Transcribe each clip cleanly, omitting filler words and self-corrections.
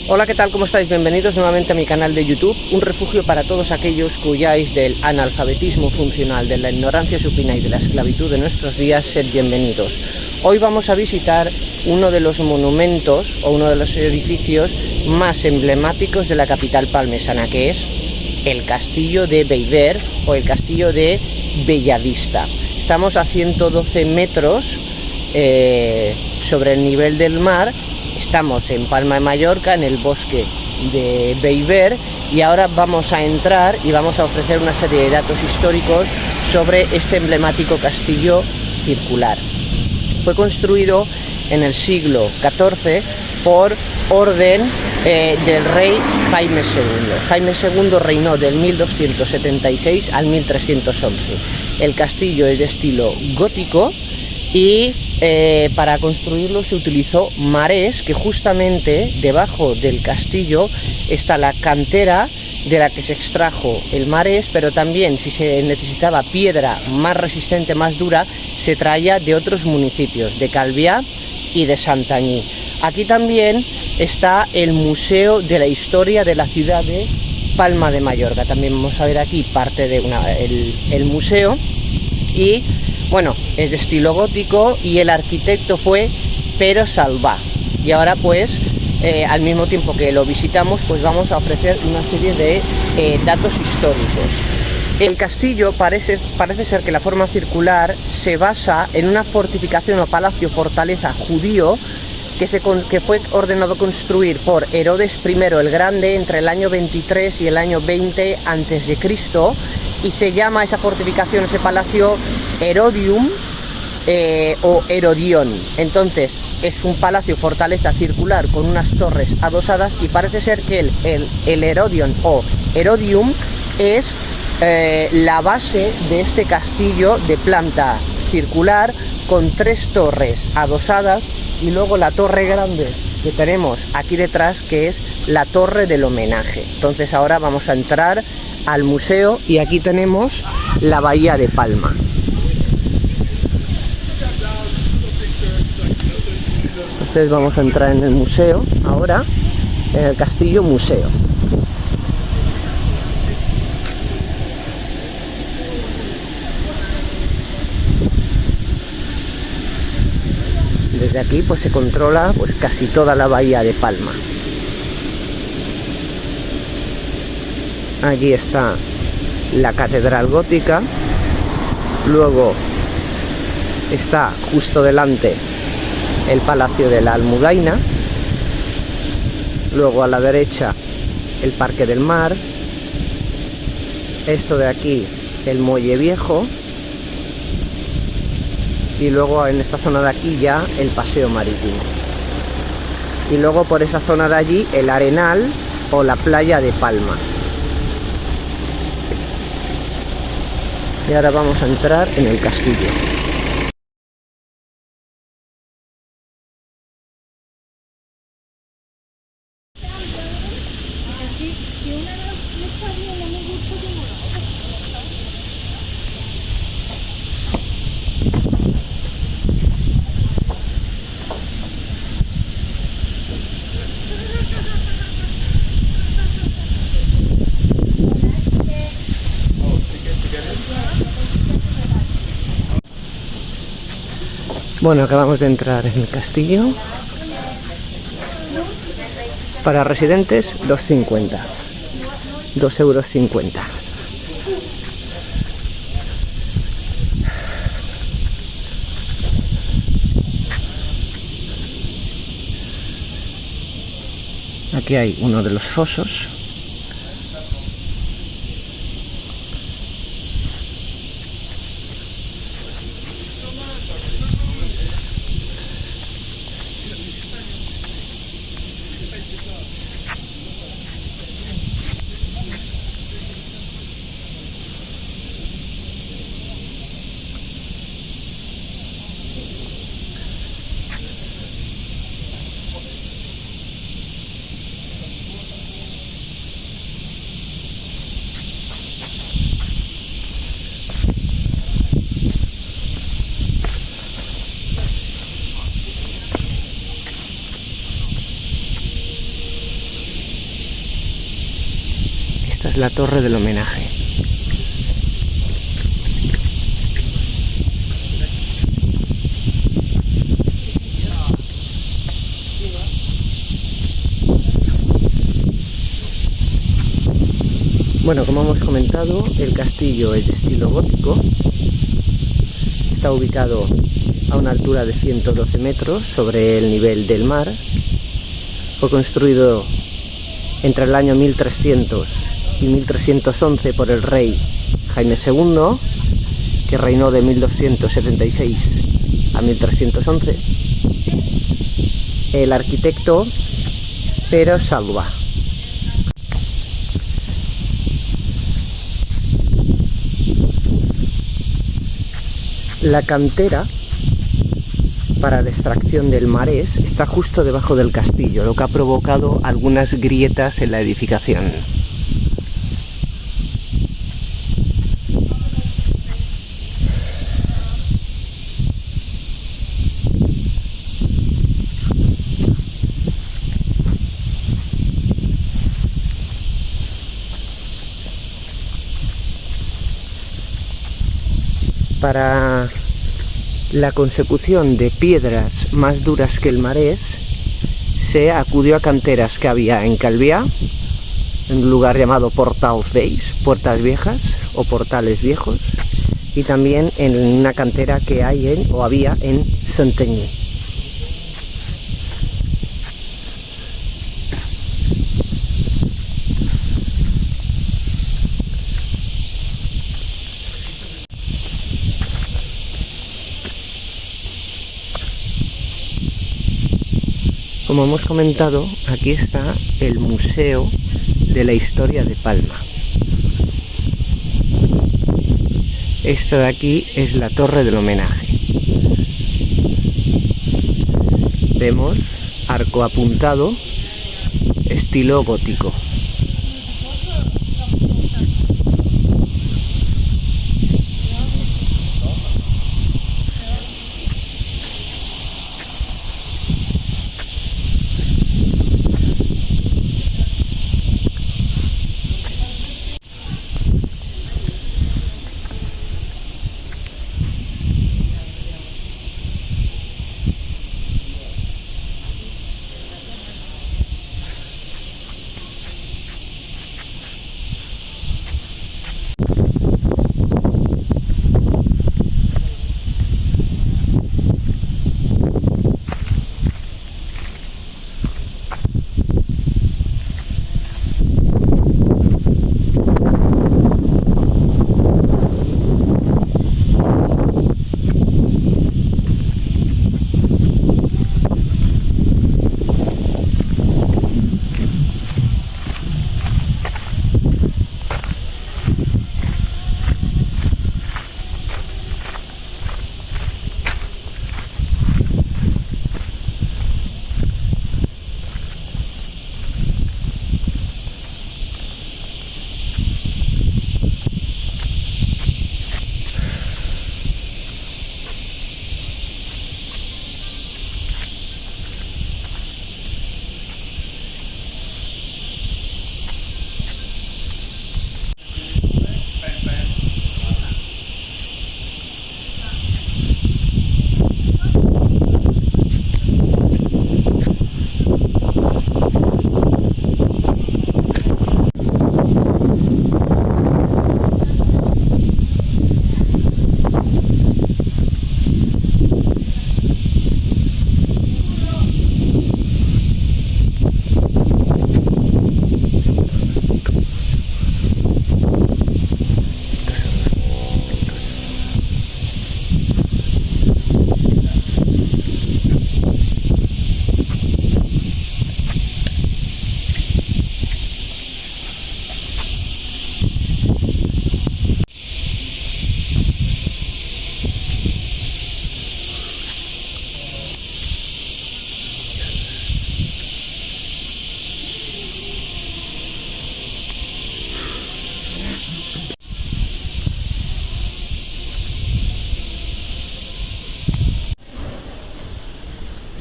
Hola, ¿qué tal? ¿Cómo estáis? Bienvenidos nuevamente a mi canal de YouTube, un refugio para todos aquellos que huyáis del analfabetismo funcional, de la ignorancia supina y de la esclavitud de nuestros días. Sed bienvenidos. Hoy vamos a visitar uno de los monumentos o uno de los edificios más emblemáticos de la capital palmesana, que es el castillo de Beiber o el castillo de Bellavista. Estamos a 112 metros sobre el nivel del mar. Estamos en Palma de Mallorca, en el bosque de Beiber, y ahora vamos a entrar y vamos a ofrecer una serie de datos históricos sobre este emblemático castillo circular. Fue construido en el siglo XIV por orden del rey Jaime II. Jaime II reinó del 1276 al 1311. El castillo es de estilo gótico y para construirlo se utilizó marés, que justamente debajo del castillo está la cantera de la que se extrajo el marés, pero también si se necesitaba piedra más resistente, más dura, se traía de otros municipios, de Calviá y de Santanyí. Aquí también está el Museo de la Historia de la ciudad de Palma de Mallorca. También vamos a ver aquí parte de el museo. Y bueno, es de estilo gótico y el arquitecto fue Pere Salvà. Y ahora pues, al mismo tiempo que lo visitamos, pues vamos a ofrecer una serie de datos históricos. El castillo parece ser que la forma circular se basa en una fortificación o palacio fortaleza judío que fue ordenado construir por Herodes I el Grande entre el año 23 y el año 20 a.C. y se llama esa fortificación, ese palacio, Herodium o Herodión. Entonces es un palacio fortaleza circular con unas torres adosadas, y parece ser que el Herodion o Herodium es la base de este castillo de planta circular con 3 torres adosadas, y luego la torre grande que tenemos aquí detrás, que es la torre del homenaje. Entonces ahora vamos a entrar al museo y aquí tenemos la bahía de Palma. Entonces vamos a entrar en el museo ahora, en el castillo museo. Desde aquí pues se controla pues casi toda la bahía de Palma. Aquí está la catedral gótica, luego está justo delante el Palacio de la Almudaina, luego a la derecha el Parque del Mar, esto de aquí el Muelle Viejo, y luego en esta zona de aquí ya el paseo marítimo, y luego por esa zona de allí el Arenal o la playa de Palma. Y ahora vamos a entrar en el castillo. Bueno, acabamos de entrar en el castillo. Para residentes 2,50, 2,50 €. Aquí hay uno de los fosos. Esta es la torre del homenaje. Bueno, como hemos comentado, el castillo es de estilo gótico. Está ubicado a una altura de 112 metros sobre el nivel del mar. Fue construido entre el año 1300 y 1311 por el rey Jaime II, que reinó de 1276 a 1311. El arquitecto Pere Salva. La cantera para la extracción del marés está justo debajo del castillo, lo que ha provocado algunas grietas en la edificación. Para la consecución de piedras más duras que el marés, se acudió a canteras que había en Calvià, en un lugar llamado Portals Vells, Puertas Viejas o Portales Viejos, y también en una cantera que había en Santanyí. Como hemos comentado, aquí está el Museo de la Historia de Palma. Esta de aquí es la torre del homenaje. Vemos arco apuntado, estilo gótico.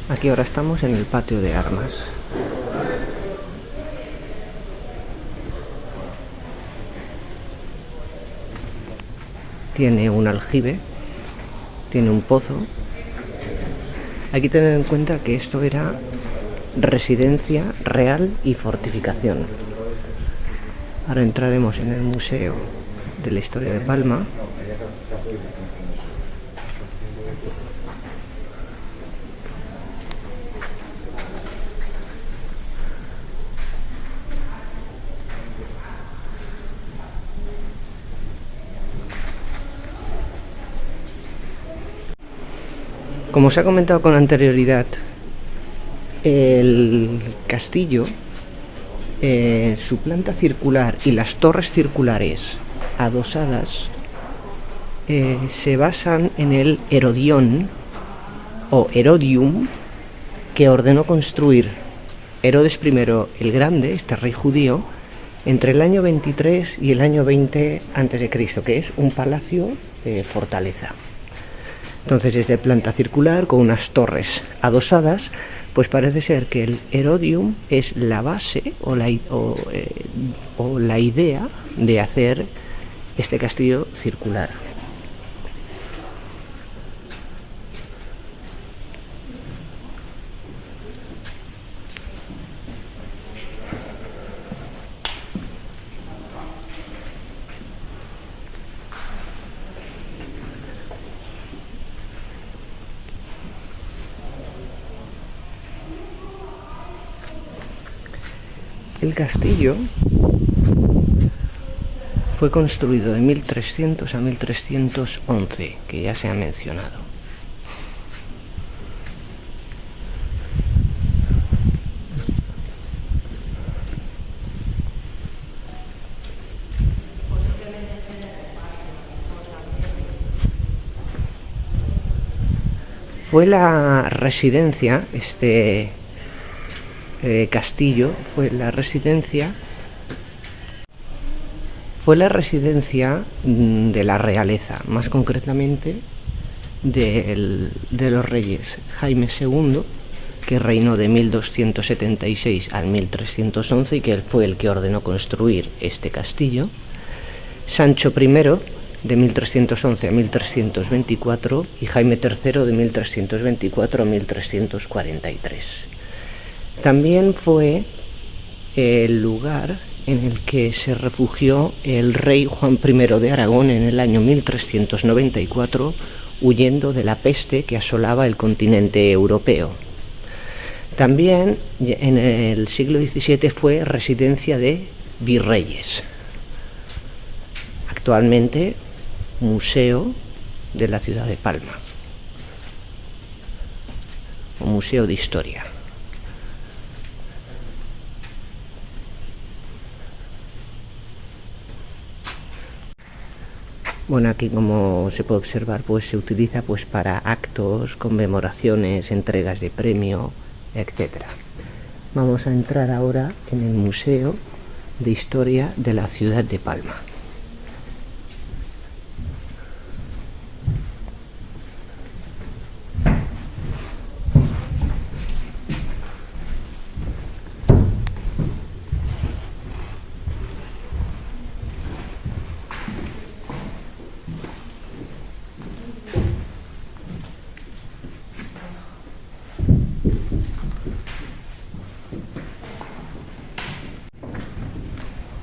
Aquí ahora estamos en el patio de armas. tiene un aljibe, tiene un pozo. Hay que tener en cuenta que esto era residencia real y fortificación. Ahora entraremos en el Museo de la Historia de Palma. Como os ha comentado con anterioridad, el castillo, su planta circular y las torres circulares adosadas se basan en el Herodión o Herodium que ordenó construir Herodes I el Grande, este rey judío, entre el año 23 y el año 20 a.C., que es un palacio fortaleza. Entonces es de planta circular con unas torres adosadas. Pues parece ser que el Herodium es la base o la idea de hacer este castillo circular. El castillo fue construido de 1300 a 1311, que ya se ha mencionado. Fue la residencia, castillo fue la residencia de la realeza, más concretamente de los reyes Jaime II, que reinó de 1276 al 1311 y que fue el que ordenó construir este castillo, Sancho I de 1311 a 1324 y Jaime III de 1324 a 1343. También fue el lugar en el que se refugió el rey Juan I de Aragón en el año 1394, huyendo de la peste que asolaba el continente europeo. También en el siglo XVII fue residencia de virreyes. Actualmente museo de la ciudad de Palma, o museo de historia. Bueno, aquí como se puede observar, pues se utiliza pues para actos, conmemoraciones, entregas de premio, etc. Vamos a entrar ahora en el Museo de Historia de la ciudad de Palma.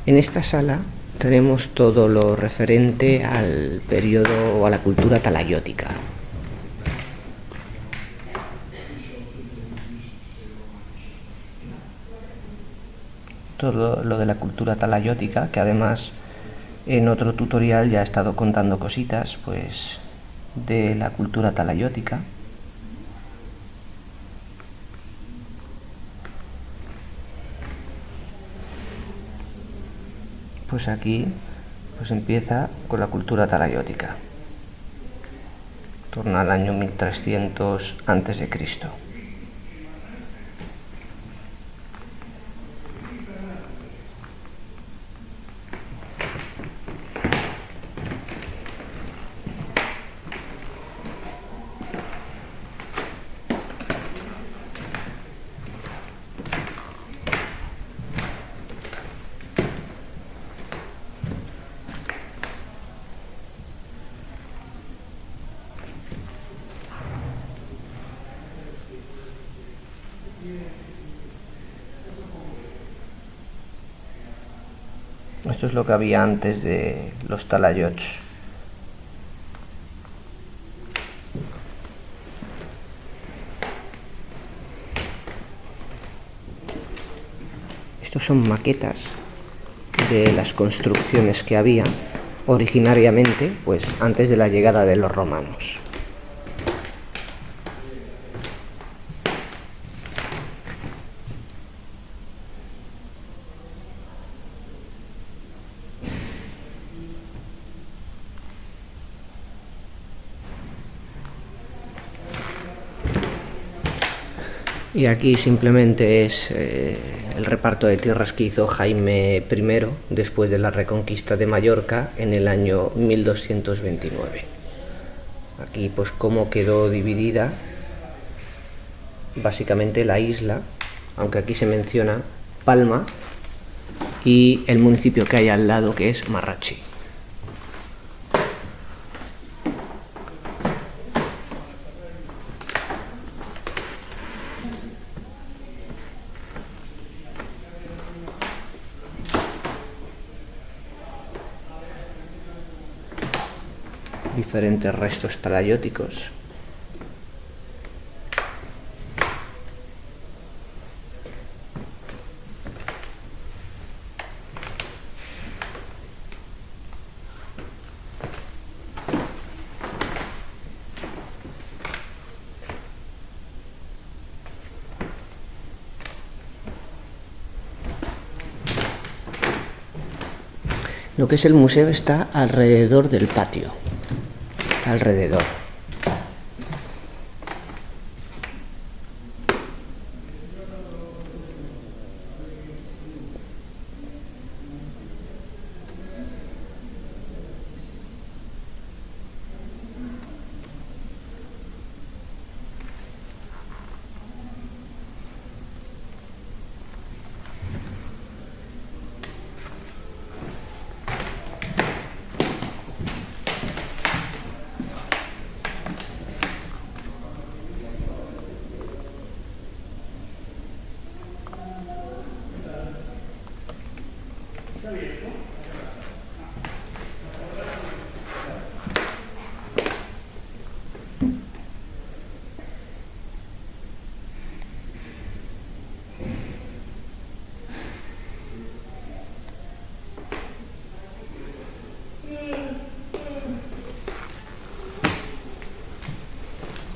En esta sala tenemos todo lo referente al periodo o a la cultura talayótica. Todo lo de la cultura talayótica, que además en otro tutorial ya he estado contando cositas pues de la cultura talayótica. Pues aquí pues empieza con la cultura talayótica, en torno al año 1300 a.C. Esto es lo que había antes de los talayots. Estos son maquetas de las construcciones que había originariamente, pues antes de la llegada de los romanos. Y aquí simplemente es el reparto de tierras que hizo Jaime I después de la reconquista de Mallorca en el año 1229. Aquí pues cómo quedó dividida básicamente la isla, aunque aquí se menciona Palma y el municipio que hay al lado, que es Marratxí. Diferentes restos talayóticos. Lo que es el museo está alrededor del patio. Alrededor.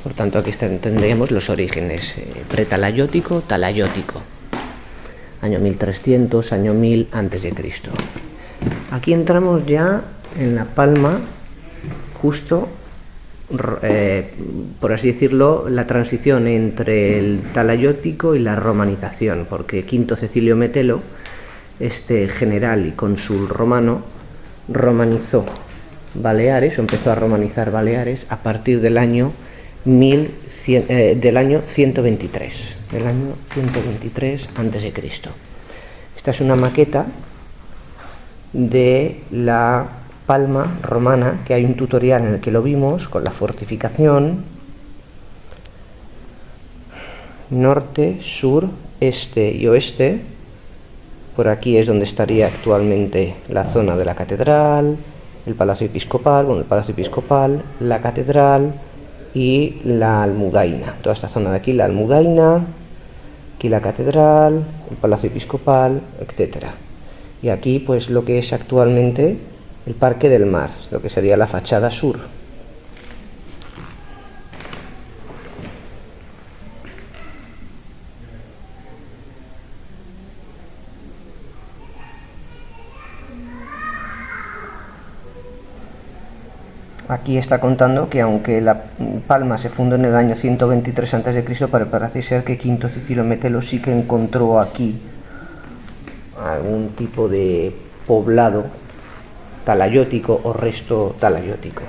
Por tanto, aquí tendríamos los orígenes pretalayótico, talayótico, año 1300, año 1000 a.C. Aquí entramos ya en la Palma, justo, por así decirlo, la transición entre el talayótico y la romanización, porque Quinto Cecilio Metelo, este general y cónsul romano, romanizó Baleares, o empezó a romanizar Baleares a partir del año 123, a.C. Esta es una maqueta de la Palma romana, que hay un tutorial en el que lo vimos, con la fortificación, norte, sur, este y oeste. Por aquí es donde estaría actualmente la zona de la catedral, el palacio episcopal, la catedral y la Almudaina. Toda esta zona de aquí, la Almudaina, aquí la catedral, el palacio episcopal, etcétera. Y aquí pues lo que es actualmente el Parque del Mar, lo que sería la fachada sur. Aquí está contando que aunque la Palma se fundó en el año 123 a.C., parece ser que Quinto Cecilio Metelo sí que encontró aquí algún tipo de poblado talayótico o resto talayótico.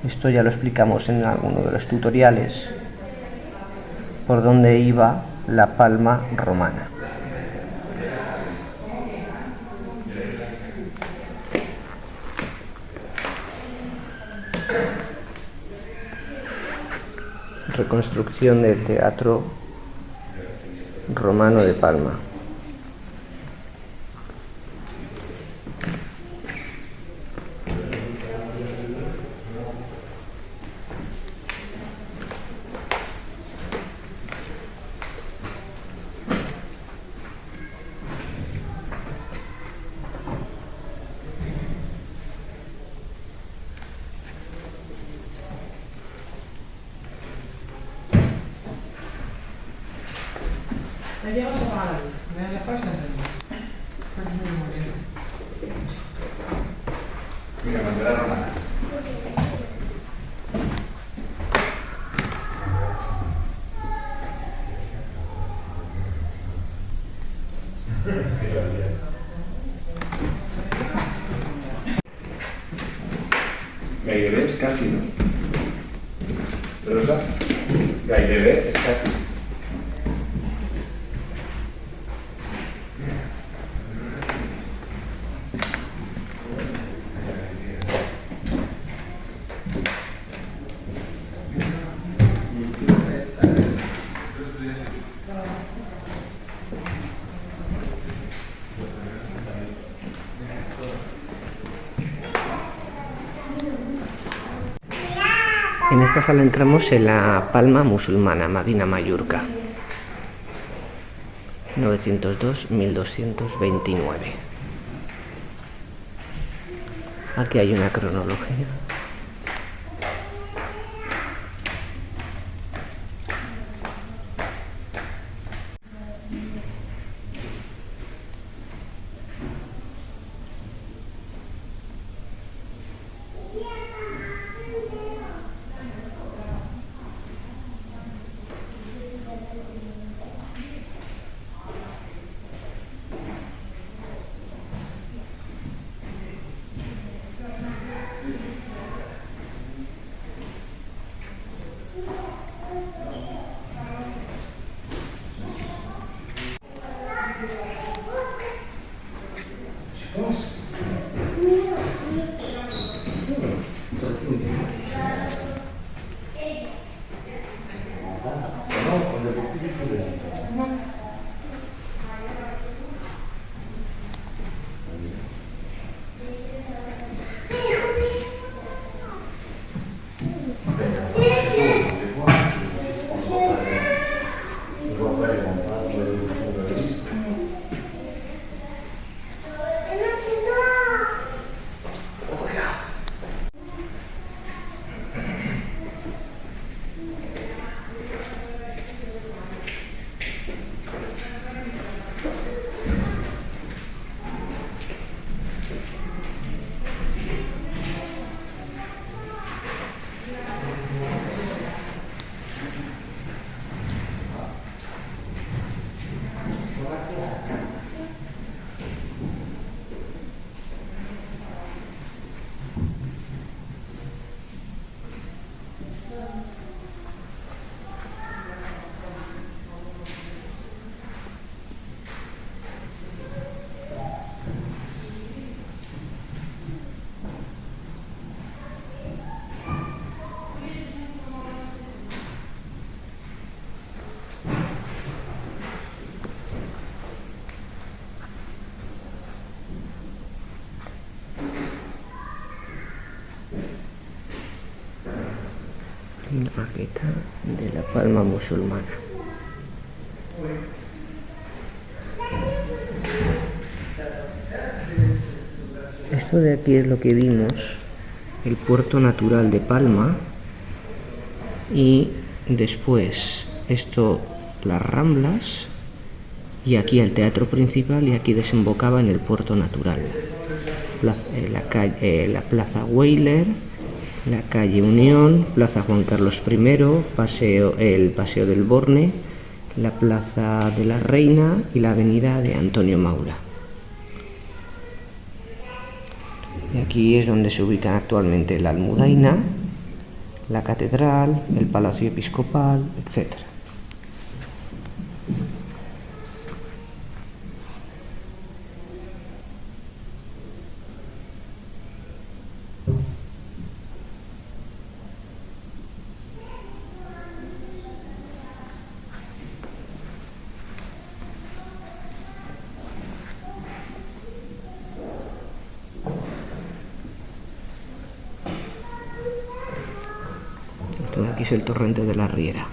Esto ya lo explicamos en alguno de los tutoriales, por donde iba la Palma romana. reconstrucción del Teatro Romano de Palma. Ya llega a apagar la luz. Me voy a dejar sentarme. Pues muy bien. Mira, bandera romana. Gairebé es casi, ¿no? Rosa, gairebé es casi. En esta sala entramos en la Palma musulmana, Madina Mallorca, 902-1229. Aquí hay una cronología. Una maqueta de la Palma musulmana. Esto de aquí es lo que vimos, el puerto natural de Palma, y después esto, las Ramblas, y aquí el teatro principal, y aquí desembocaba en el puerto natural. La Plaza Weyler, la calle Unión, Plaza Juan Carlos I, el Paseo del Borne, la Plaza de la Reina y la Avenida de Antonio Maura. Y aquí es donde se ubican actualmente la Almudaina, la Catedral, el Palacio Episcopal, etc. Esto de aquí es el torrente de la Riera.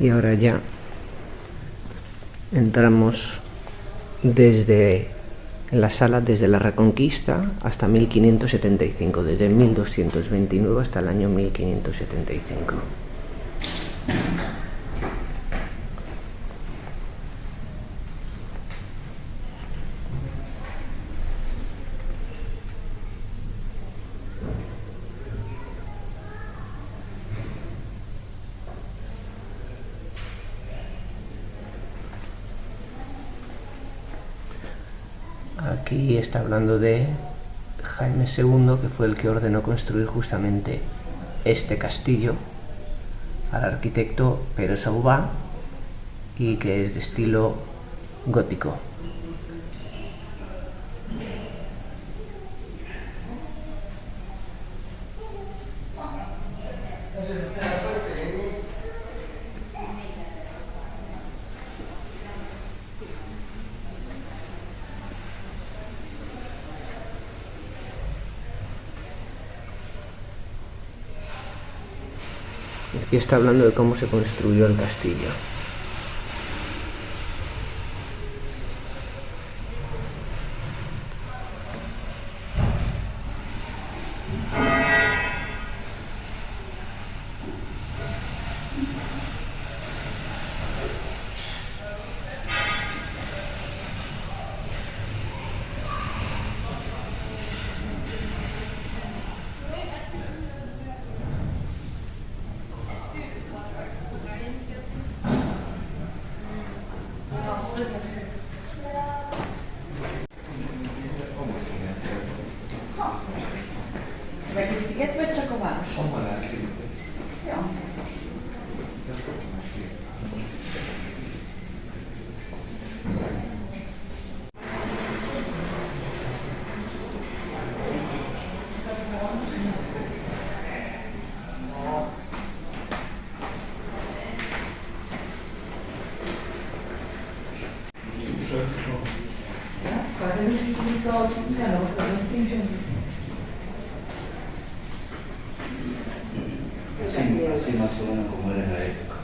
Y ahora ya entramos desde la sala, desde la Reconquista hasta 1575, desde 1229 hasta el año 1575. Aquí está hablando de Jaime II, que fue el que ordenó construir justamente este castillo al arquitecto Pere Saubà y que es de estilo gótico. Aquí está hablando de cómo se construyó el castillo. Ez egész sziget, vagy csak a város? A Malár sziget. Ja. Quase a gente fica ótimo céu, eu fingindo. Así más o menos como era en la época.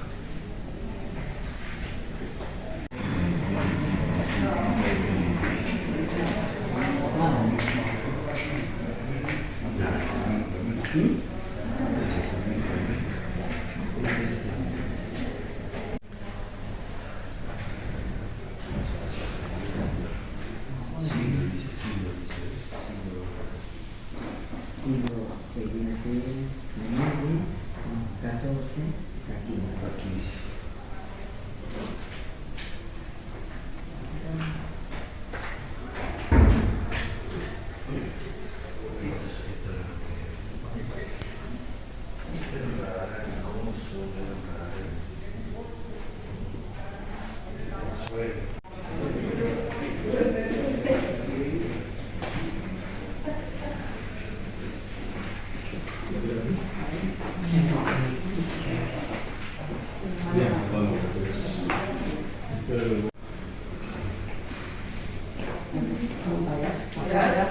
Siglo XVI, XIV, XV.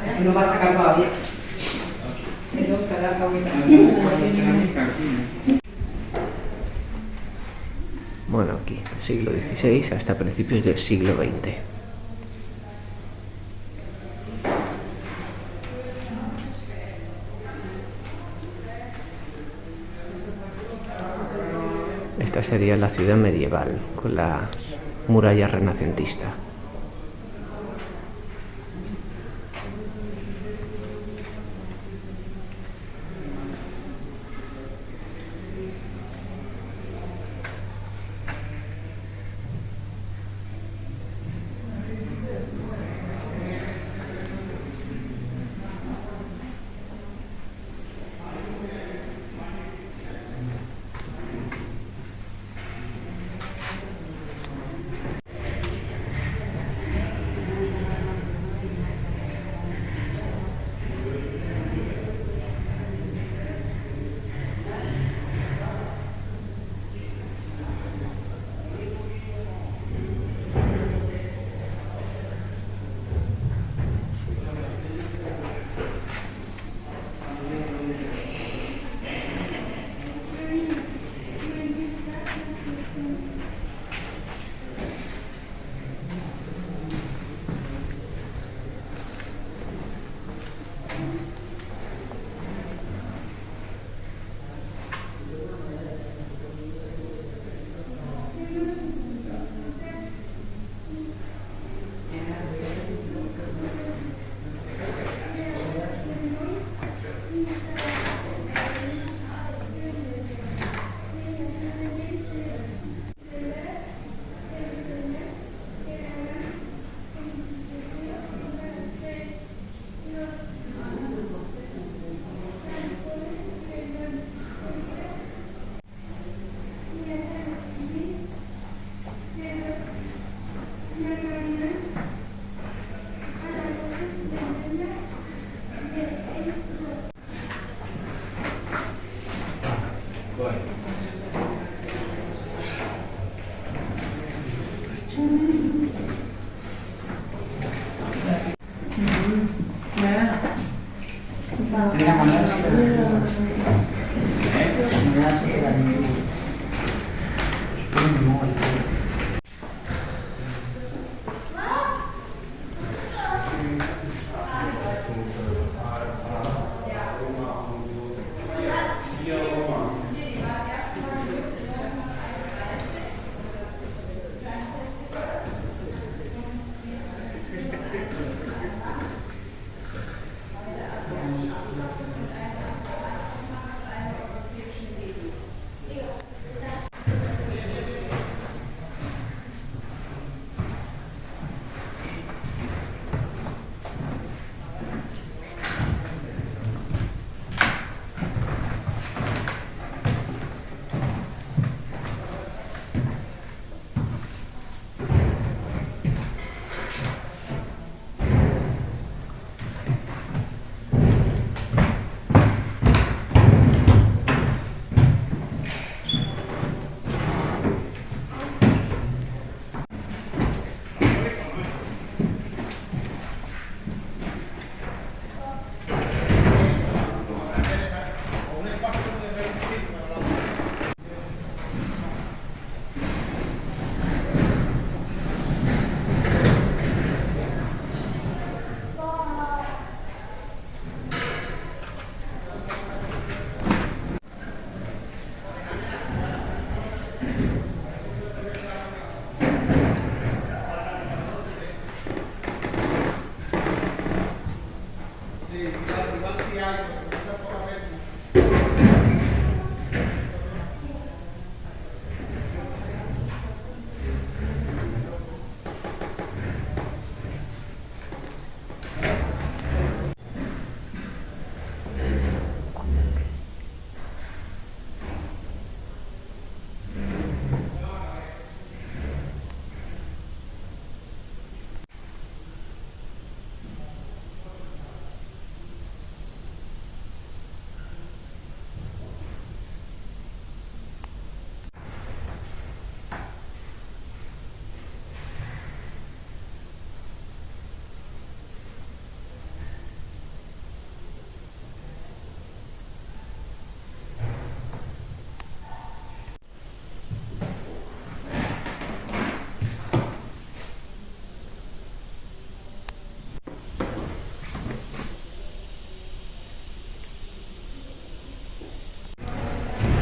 Aquí no va a sacar todavía. Tenemos que dar la vuelta. Bueno, aquí, siglo XVI hasta principios del siglo XX. Esta sería la ciudad medieval, con la muralla renacentista.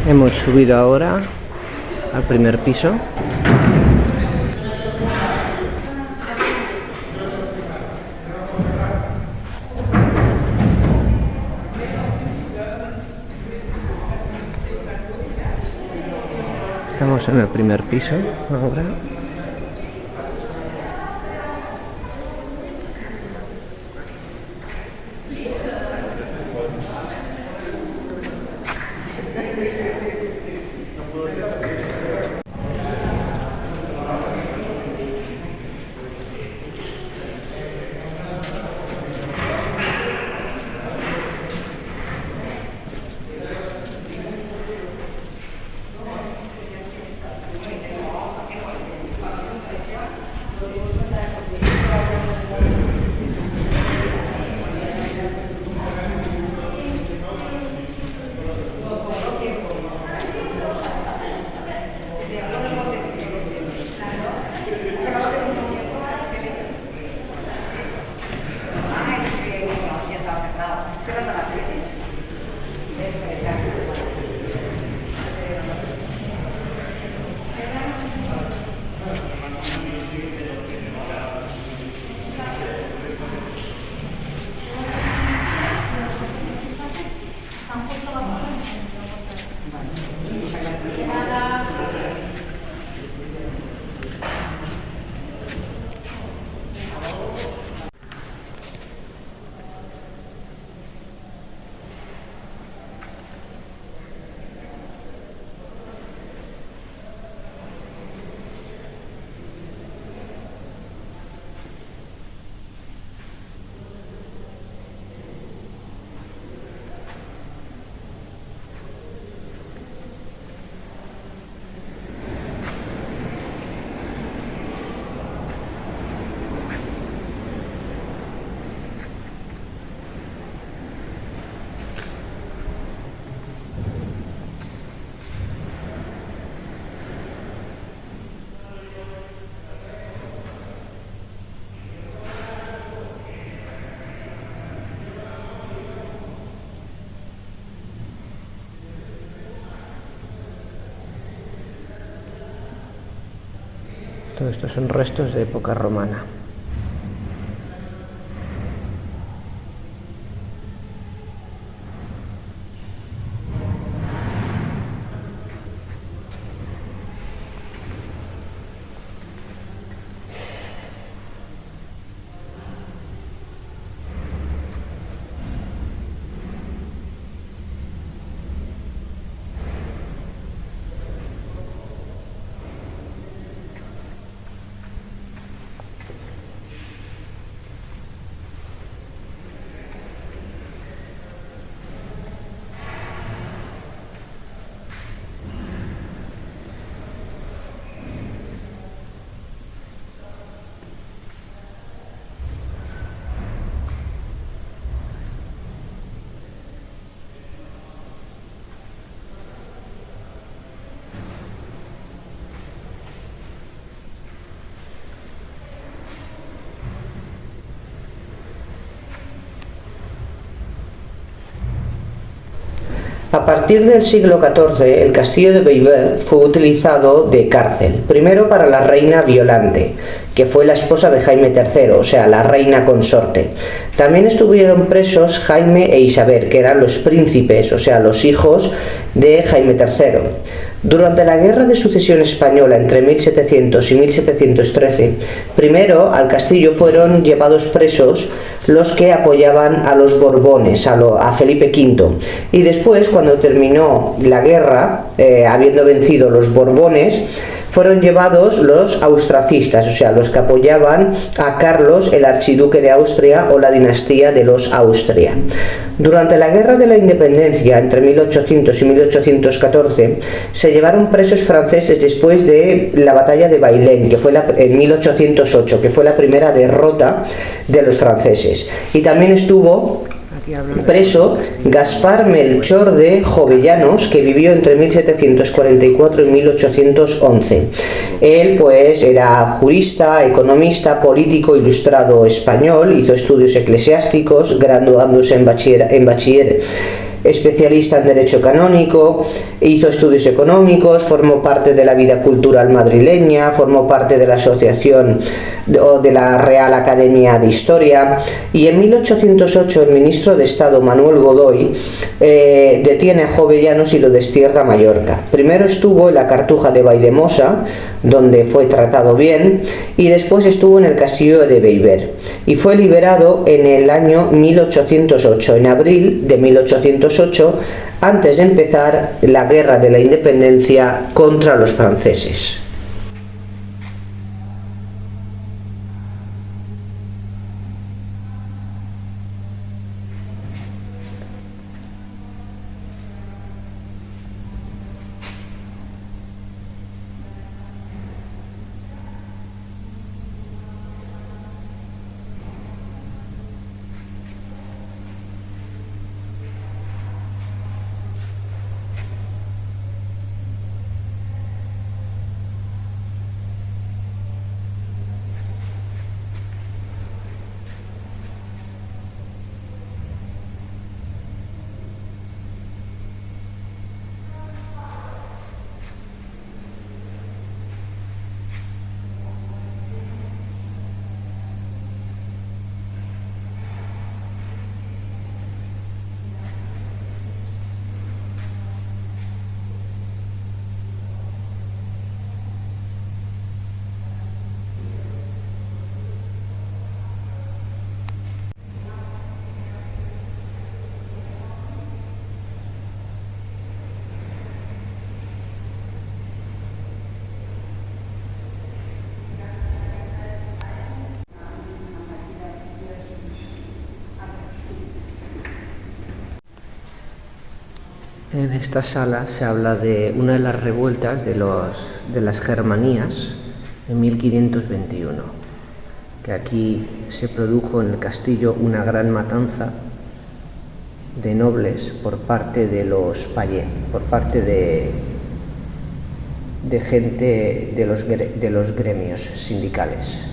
Hemos subido ahora al primer piso. Estamos en el primer piso ahora. Todo esto son restos de época romana. A partir del siglo XIV, el castillo de Bellver fue utilizado de cárcel, primero para la reina Violante, que fue la esposa de Jaime III, o sea, la reina consorte. También estuvieron presos Jaime e Isabel, que eran los príncipes, o sea, los hijos de Jaime III. Durante la Guerra de Sucesión Española entre 1700 y 1713, primero al castillo fueron llevados presos los que apoyaban a los Borbones, a Felipe V, y después, cuando terminó la guerra, habiendo vencido los Borbones, fueron llevados los austracistas, o sea, los que apoyaban a Carlos, el archiduque de Austria, o la dinastía de los Austria. Durante la Guerra de la Independencia, entre 1800 y 1814, se llevaron presos franceses después de la batalla de Bailén, que fue en 1808, que fue la primera derrota de los franceses. Y también estuvo preso Gaspar Melchor de Jovellanos, que vivió entre 1744 y 1811. Él pues era jurista, economista, político ilustrado español, hizo estudios eclesiásticos, graduándose en bachiller especialista en Derecho Canónico, hizo estudios económicos, formó parte de la vida cultural madrileña, formó parte de la asociación de la Real Academia de Historia, y en 1808 el ministro de Estado Manuel Godoy detiene a Jovellanos y lo destierra a Mallorca. Primero estuvo en la Cartuja de Valldemosa, donde fue tratado bien, y después estuvo en el castillo de Bellver, y fue liberado en el año 1808, en abril de 1808, antes de empezar la Guerra de la Independencia contra los franceses. En esta sala se habla de una de las revueltas de las Germanías en 1521, que aquí se produjo en el castillo una gran matanza de nobles por parte de los payés, por parte de gente de los gremios sindicales.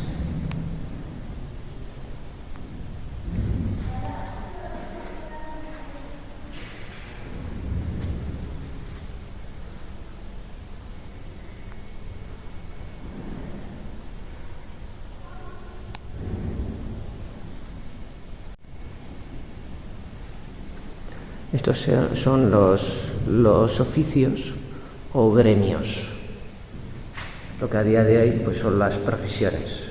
Estos son los oficios o gremios, lo que a día de hoy pues son las profesiones.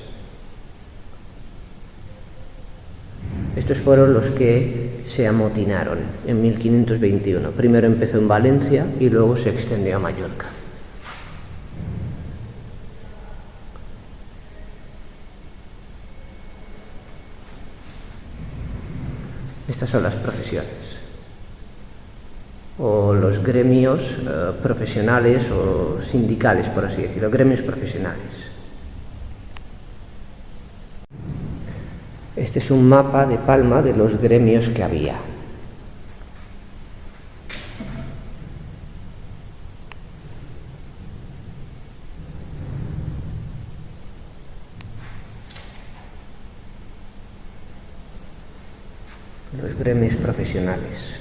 Estos fueron los que se amotinaron en 1521. Primero empezó en Valencia y luego se extendió a Mallorca. Estas son las profesiones, o los gremios profesionales o sindicales, por así decirlo, gremios profesionales. Este es un mapa de Palma de los gremios que había. Los gremios profesionales.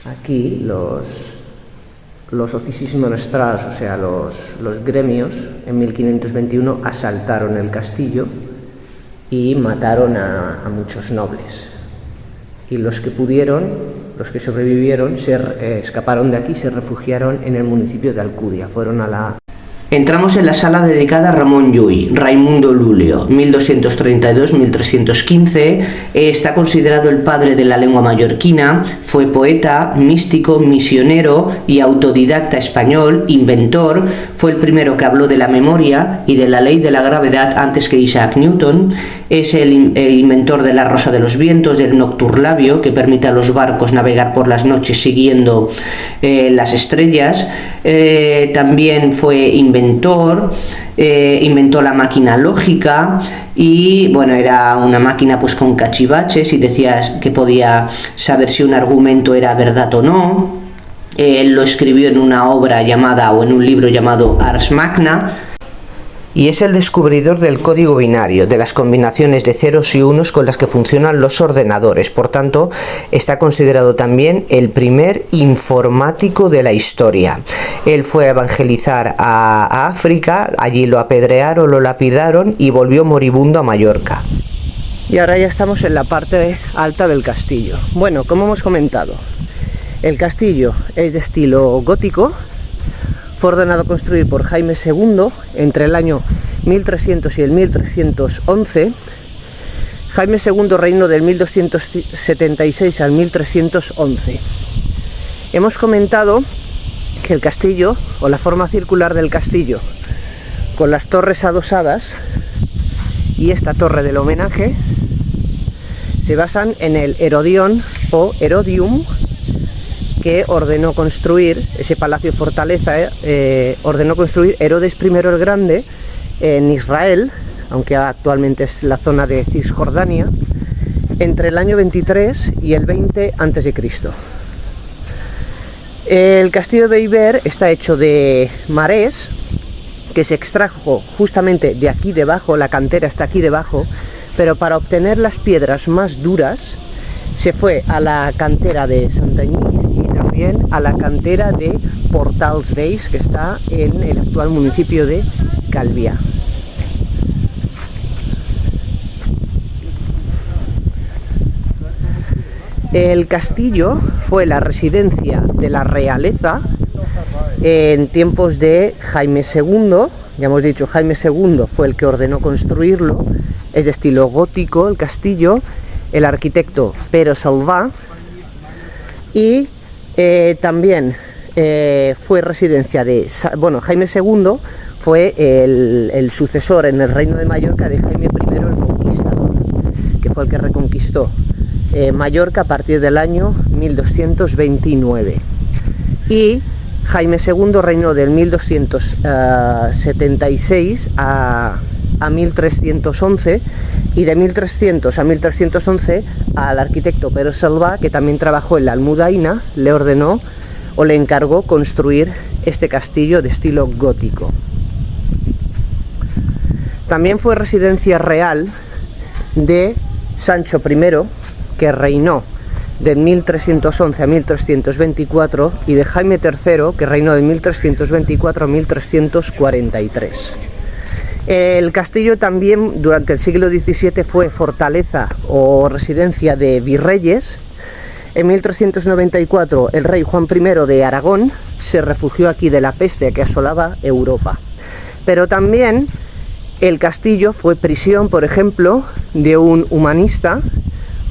Aquí los oficiis monastrals, o sea, los gremios, en 1521 asaltaron el castillo y mataron a muchos nobles. Y los que pudieron, los que sobrevivieron, escaparon de aquí y se refugiaron en el municipio de Alcudia. Fueron a la... Entramos en la sala dedicada a Ramón Llull, Raimundo Lulio, 1232-1315, está considerado el padre de la lengua mallorquina, fue poeta, místico, misionero y autodidacta español, inventor, fue el primero que habló de la memoria y de la ley de la gravedad antes que Isaac Newton, es el inventor de la rosa de los vientos, del nocturlabio, que permite a los barcos navegar por las noches siguiendo las estrellas, también fue inventor, inventó la máquina lógica y bueno, era una máquina pues con cachivaches y decías que podía saber si un argumento era verdad o no. Él lo escribió en una obra llamada, o en un libro llamado Ars Magna, y es el descubridor del código binario, de las combinaciones de ceros y unos con las que funcionan los ordenadores. Por tanto, está considerado también el primer informático de la historia. Él fue a evangelizar a África, allí lo apedrearon, lo lapidaron y volvió moribundo a Mallorca. Y ahora ya estamos en la parte alta del castillo. Bueno, como hemos comentado, el castillo es de estilo gótico. Fue ordenado construir por Jaime II entre el año 1300 y el 1311. Jaime II reinó del 1276 al 1311. Hemos comentado que el castillo, o la forma circular del castillo, con las torres adosadas y esta torre del homenaje, se basan en el Herodión o Herodium, que ordenó construir ese palacio fortaleza, ordenó construir Herodes I el Grande en Israel, aunque actualmente es la zona de Cisjordania, entre el año 23 y el 20 a.C. El castillo de Bellver está hecho de marés, que se extrajo justamente de aquí debajo, la cantera está aquí debajo, pero para obtener las piedras más duras se fue a la cantera de Santanyí y también a la cantera de Portals d'Ells, que está en el actual municipio de Calvià. El castillo fue la residencia de la realeza en tiempos de Jaime II. Ya hemos dicho, Jaime II fue el que ordenó construirlo. Es de estilo gótico el castillo, el arquitecto Pere Salvà, y también fue residencia de... Bueno, Jaime II fue el sucesor en el reino de Mallorca de Jaime I el Conquistador, que fue el que reconquistó Mallorca a partir del año 1229. Y Jaime II reinó del 1276 a 1311, y de 1300 a 1311 al arquitecto Pere Salvà, que también trabajó en la Almudaina, le ordenó o le encargó construir este castillo de estilo gótico. También fue residencia real de Sancho I, que reinó de 1311 a 1324, y de Jaime III, que reinó de 1324 a 1343. El castillo también durante el siglo XVII fue fortaleza o residencia de virreyes. En 1394 el rey Juan I de Aragón se refugió aquí de la peste que asolaba Europa. Pero también el castillo fue prisión, por ejemplo, de un humanista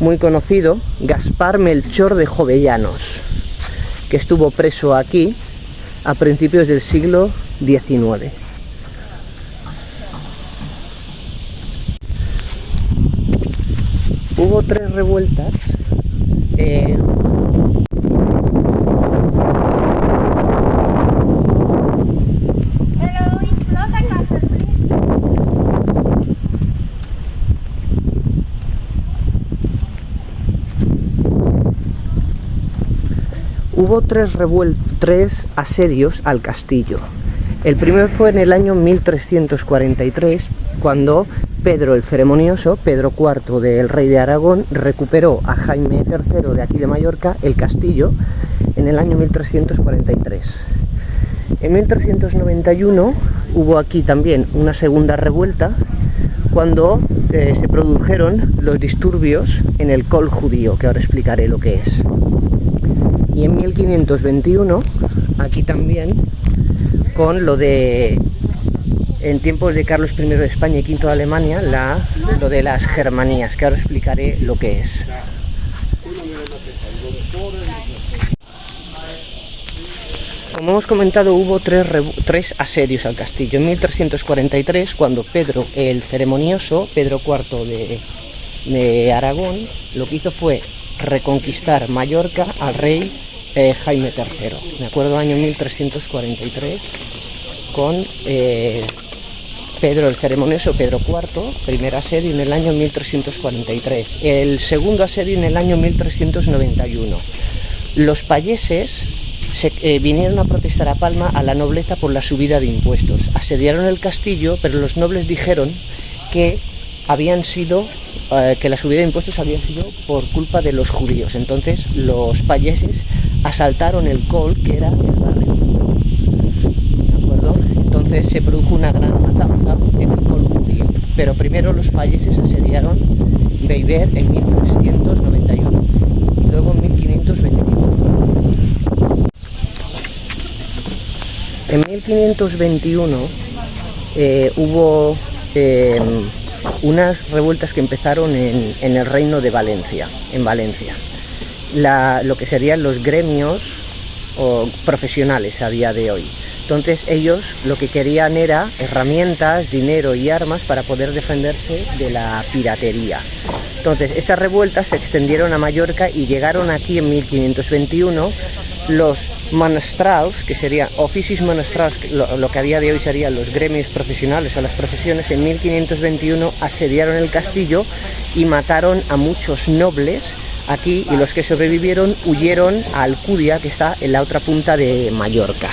muy conocido, Gaspar Melchor de Jovellanos, que estuvo preso aquí a principios del siglo XIX. Hubo 3 revueltas. Hubo 3 asedios al castillo. El primero fue en el año 1343, cuando Pedro el Ceremonioso, Pedro IV del rey de Aragón, recuperó a Jaime III de aquí de Mallorca el castillo en el año 1343. En 1391 hubo aquí también una segunda revuelta, cuando se produjeron los disturbios en el Col Judío, que ahora explicaré lo que es. Y en 1521, aquí también, con lo de, en tiempos de Carlos I de España y V de Alemania, lo de las Germanías, que ahora explicaré lo que es. Como hemos comentado, hubo 3 asedios al castillo. En 1343, cuando Pedro el Ceremonioso, Pedro IV de Aragón, lo que hizo fue reconquistar Mallorca al rey Jaime III, me acuerdo, año 1343, con Pedro el Ceremonioso, Pedro IV, primer asedio en el año 1343, el segundo asedio en el año 1391. Los payeses vinieron a protestar a Palma a la nobleza por la subida de impuestos. Asediaron el castillo, pero los nobles dijeron que que la subida de impuestos había sido por culpa de los judíos. Entonces los payeses asaltaron el Col, que era el barrio. ¿De acuerdo? Entonces se produjo una gran matanza en el Col judío. Pero primero los payeses asediaron Bellver en 1391 y luego en 1521. En 1521 hubo unas revueltas que empezaron en el reino de Valencia, en Valencia. Lo que serían los gremios profesionales a día de hoy. Entonces ellos lo que querían era herramientas, dinero y armas para poder defenderse de la piratería. Entonces estas revueltas se extendieron a Mallorca y llegaron aquí en 1521 los monastraus, que serían oficis monastraus, lo que a día de hoy serían los gremios profesionales o las profesiones. En 1521 asediaron el castillo y mataron a muchos nobles aquí, y los que sobrevivieron huyeron a Alcudia, que está en la otra punta de Mallorca.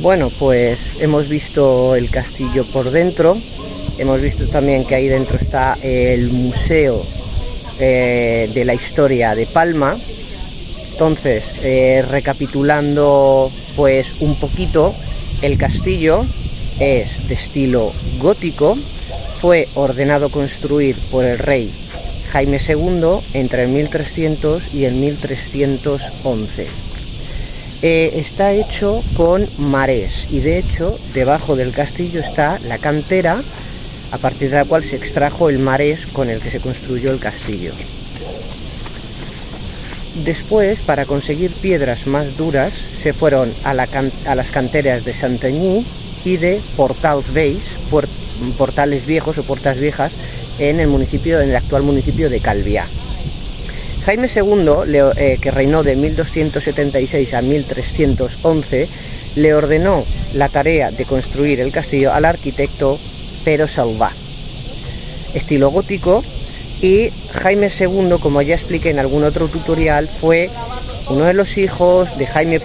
Bueno, pues hemos visto el castillo por dentro, hemos visto también que ahí dentro está el museo de la historia de Palma. Entonces, recapitulando pues un poquito, el castillo es de estilo gótico, fue ordenado construir por el rey Jaime II entre el 1300 y el 1311. Está hecho con marés y de hecho debajo del castillo está la cantera a partir de la cual se extrajo el marés con el que se construyó el castillo. Después, para conseguir piedras más duras, se fueron a las canteras de Santanyí y de Portals Vells, portales viejos o puertas viejas, en el actual municipio de Calvià. Jaime II, que reinó de 1276 a 1311, le ordenó la tarea de construir el castillo al arquitecto Pere Salvà, estilo gótico, y Jaime II, como ya expliqué en algún otro tutorial, fue uno de los hijos de Jaime I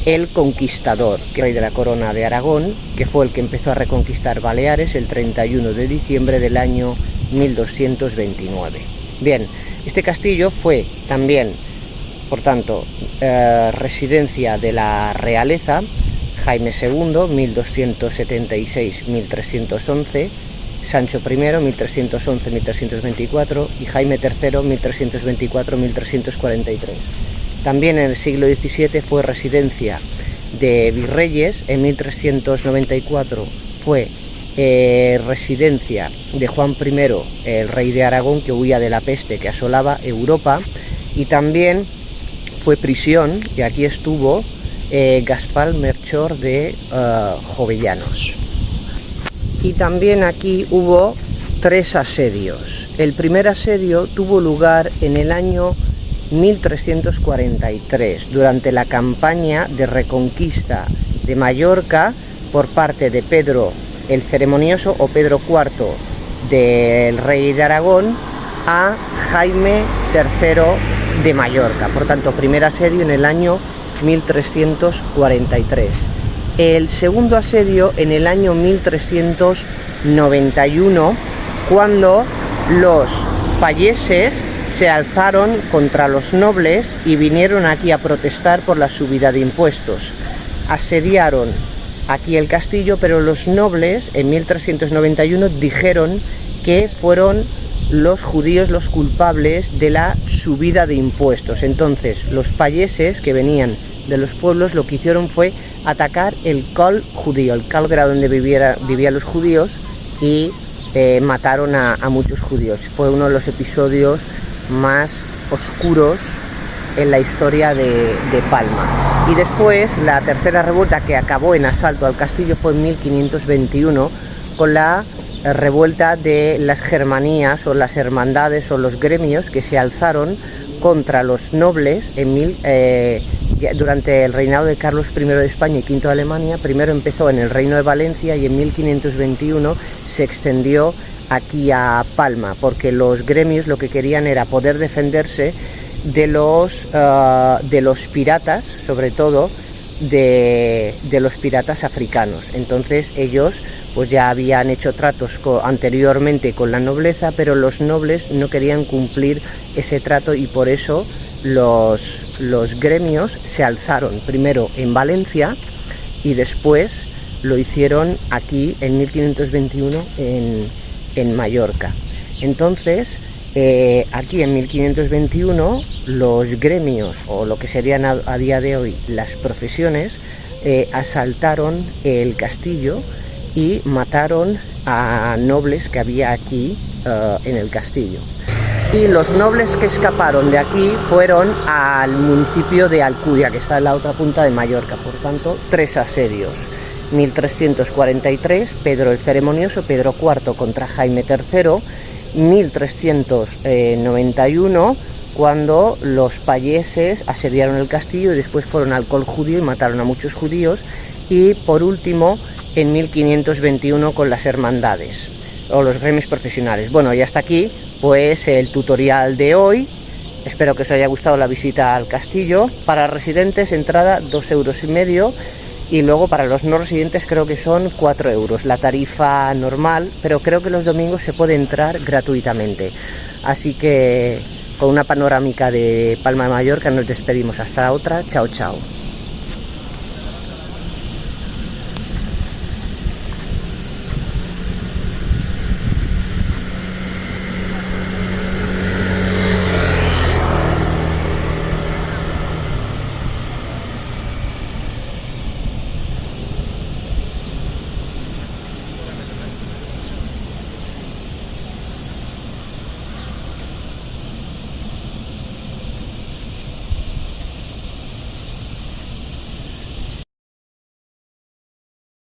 el Conquistador, que rey de la corona de Aragón, que fue el que empezó a reconquistar Baleares el 31 de diciembre del año 1229. Bien, este castillo fue también, por tanto, residencia de la realeza. Jaime II, 1276-1311, Sancho I, 1311-1324 y Jaime III, 1324-1343. También en el siglo XVII fue residencia de virreyes. En 1394 fue residencia de Juan I, el rey de Aragón, que huía de la peste que asolaba Europa, y también fue prisión, y aquí estuvo Gaspar Melchor de Jovellanos. Y también aquí hubo 3 asedios. El primer asedio tuvo lugar en el año 1343, durante la campaña de reconquista de Mallorca por parte de Pedro el Ceremonioso o Pedro IV del rey de Aragón a Jaime III de Mallorca. Por tanto, primer asedio en el año 1343. El segundo asedio en el año 1391, cuando los payeses se alzaron contra los nobles y vinieron aquí a protestar por la subida de impuestos. Asediaron aquí el castillo, pero los nobles en 1391 dijeron que fueron los judíos los culpables de la subida de impuestos. Entonces los payeses que venían de los pueblos lo que hicieron fue atacar el col judío. El col era donde vivían los judíos, y mataron a muchos judíos. Fue uno de los episodios más oscuros en la historia de Palma. Y después la tercera revuelta, que acabó en asalto al castillo, fue en 1521 con la revuelta de las germanías o las hermandades o los gremios que se alzaron contra los nobles durante el reinado de Carlos I de España y V de Alemania. Primero empezó en el Reino de Valencia y en 1521 se extendió aquí a Palma, porque los gremios lo que querían era poder defenderse de los piratas, sobre todo de los piratas africanos. Entonces ellos pues ya habían hecho tratos anteriormente con la nobleza, pero los nobles no querían cumplir ese trato, y por eso los gremios se alzaron primero en Valencia y después lo hicieron aquí en 1521 en Mallorca. Entonces aquí en 1521 los gremios, o lo que serían a día de hoy las profesiones, asaltaron el castillo y mataron a nobles que había aquí en el castillo. y los nobles que escaparon de aquí fueron al municipio de Alcudia, que está en la otra punta de Mallorca. Por tanto, 3 asedios. 1343, Pedro el Ceremonioso, Pedro IV contra Jaime III. 1391, cuando los payeses asediaron el castillo y después fueron al Col Judío y mataron a muchos judíos. Y por último, en 1521 con las hermandades o los gremios profesionales. Bueno, y hasta aquí pues el tutorial de hoy. Espero que os haya gustado la visita al castillo. Para residentes, entrada 2,5 € y luego para los no residentes creo que son 4 € la tarifa normal, pero creo que los domingos se puede entrar gratuitamente. Así que con una panorámica de Palma de Mallorca nos despedimos. Hasta otra. Chao, chao.